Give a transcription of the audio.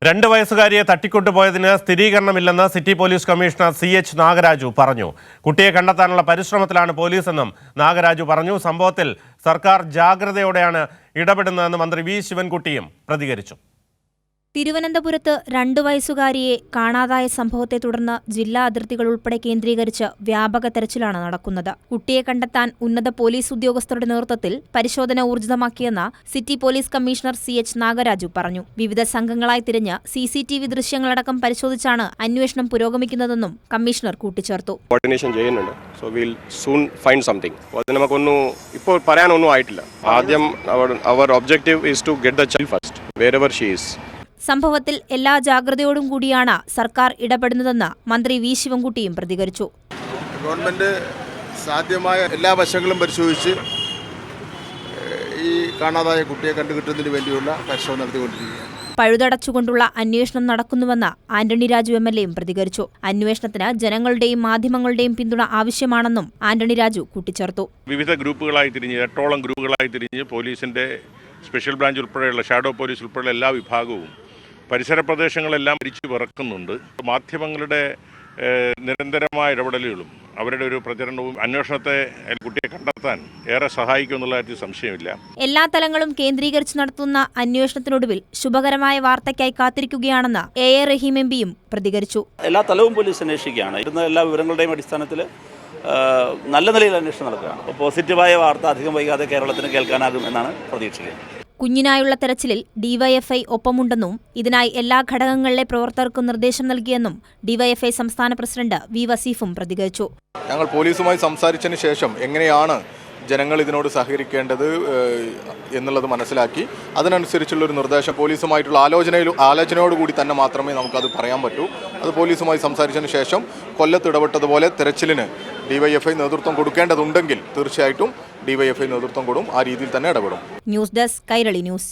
2 വയസ്സുകാരിയെ തട്ടിക്കൊണ്ടുപോയതിന് സ്ഥിരീകരണമില്ലെന്ന് city police commissioner CH Nagaraju പറഞ്ഞു. കുട്ടിയെ കണ്ടെത്താനുള്ള പരിശ്രമത്തിലാണ് പോലീസെന്നും നാഗരാജു പറഞ്ഞു. സംഭവത്തിൽ സർക്കാർ ജാഗ്രതയോടെയാണ് ഇടപെടുന്നതെന്ന് മന്ത്രി വി ശിവൻകുട്ടിയും പ്രതികരിച്ചു. തിരുവനന്തപുരത്ത് 2 വയസ്സുകാരിയെ കാണാതായ സംഭവത്തെ തുടർന്ന് ജില്ലാ അതിർത്തികൾ ഉൾപ്പെടെ കേന്ദ്രീകരിച്ച് വ്യാപക തെരച്ചിലാണ് നടക്കുന്നത്. കുട്ടിയെ കണ്ടെത്താൻ ഉന്നത പോലീസ് ഉദ്യോഗസ്ഥരുടെ നേതൃത്വത്തിൽ പരിശോധന ഊർജിതമാക്കിയെന്ന് city police commissioner CH Nagaraju പറഞ്ഞു. വിവിധ സംഘങ്ങളായി തിരിഞ്ഞ് CCTV ദൃശ്യങ്ങളടക്കം പരിശോധിച്ചാണ് അന്വേഷണം പുരോഗമിക്കുന്നതെന്നും കമ്മീഷണർ കൂട്ടിച്ചേർത്തു. കോർഡിനേഷൻ ചെയ്യുന്നുണ്ട്. So will soon find something. അത് നമുക്കൊന്നും ഇപ്പോൾ പറയാനൊന്നും ആയിട്ടില്ല. ആദ്യം അവർ objective is to get the child first wherever she is. സംഭവത്തിൽ എല്ലാ ജാഗ്രതയോടും കൂടിയാണ് സർക്കാർ ഇടപെടുന്നതെന്ന് മന്ത്രി വി ശിവൻകുട്ടിയും പ്രതികരിച്ചു. ഗവൺമെന്റ് സാധ്യമായ എല്ലാ വശങ്ങളും പരിശോധിച്ച് ഈ കാണാതായ കുട്ടിയെ കണ്ടുകിട്ടുന്നതിന് വേണ്ടിയുള്ള പരിശ്രമം നടത്തിക്കൊണ്ടിരിക്കുകയാണ്. പഴുതടച്ചുകൊണ്ടുള്ള അന്വേഷണം നടക്കുന്നുവെന്ന് ആന്റണി രാജു MLAയും പ്രതികരിച്ചു. അന്വേഷണത്തിന് ജനങ്ങളുടെയും മാധ്യമങ്ങളുടെയും പിന്തുണ ആവശ്യമാണെന്നും ആന്റണി രാജു കൂട്ടിച്ചേർത്തു. വിവിധ ഗ്രൂപ്പുകളായി തിരിഞ്ഞ് 8ഓളം ഗ്രൂപ്പുകളായി തിരിഞ്ഞ് പോലീസിന്റെ സ്പെഷ്യൽ ബ്രാഞ്ച് ഉൾപ്പെടെയുള്ള ഷാഡോ പോലീസ് ഉൾപ്പെടെയുള്ള എല്ലാ വിഭാഗവും പരിസര പ്രദേശങ്ങളെല്ലാം മരിച്ചു വിറക്കുന്നുണ്ട്. മാധ്യമങ്ങളുടെ നിരന്തരമായ ഇടപെടലുകളും അവരുടെ ഒരു പ്രചരണവും അന്വേഷണത്തെ കുട്ടിയെ കണ്ടെത്താൻ ഏറെ സഹായിക്കുമെന്നുള്ള കാര്യത്തിൽ സംശയമില്ല. എല്ലാ തലങ്ങളും കേന്ദ്രീകരിച്ച് നടത്തുന്ന അന്വേഷണത്തിനൊടുവിൽ ശുഭകരമായ വാർത്തയ്ക്കായി കാത്തിരിക്കുകയാണെന്ന് A.A. റഹീം MPയും പ്രതികരിച്ചു. എല്ലാ തലവും പോലീസ് അന്വേഷിക്കുകയാണ്. ഇരുന്ന എല്ലാ വിവരങ്ങളുടെയും അടിസ്ഥാനത്തിൽ നല്ല നിലയിൽ അന്വേഷണം നടക്കുകയാണ്. അപ്പോൾ പോസിറ്റീവായ വാർത്ത അധികം വൈകാതെ കേരളത്തിന് കേൾക്കാനാകും എന്നാണ് പ്രതീക്ഷിക്കുന്നത്. കുഞ്ഞിനായുള്ള തെരച്ചിലിൽ DYFI ഒപ്പമുണ്ടെന്നും ഇതിനായി എല്ലാ ഘടകങ്ങളിലെ പ്രവർത്തകർക്കും നിർദ്ദേശം നൽകിയെന്നും DYFI സംസ്ഥാന പ്രസിഡന്റ് V. വസീഫും പ്രതികരിച്ചു. ഞങ്ങൾ പോലീസുമായി സംസാരിച്ചതിന് ശേഷം എങ്ങനെയാണ് ജനങ്ങൾ ഇതിനോട് സഹകരിക്കേണ്ടത് എന്നുള്ളത് മനസ്സിലാക്കി അതിനനുസരിച്ചുള്ളൊരു നിർദ്ദേശം പോലീസുമായിട്ടുള്ള ആലോചനയോടുകൂടി തന്നെ മാത്രമേ നമുക്കത് പറയാൻ പറ്റൂ. അത് പോലീസുമായി സംസാരിച്ചതിന് ശേഷം കൊല്ലത്ത് ഇടപെട്ടതുപോലെ തെരച്ചിലിന് DYFI നേതൃത്വം കൊടുക്കേണ്ടതുണ്ടെങ്കിൽ തീർച്ചയായിട്ടും DYFI നേതൃത്വം കൊടും. ആ രീതിയിൽ തന്നെ ഇടപെടും. News desk Kairali news.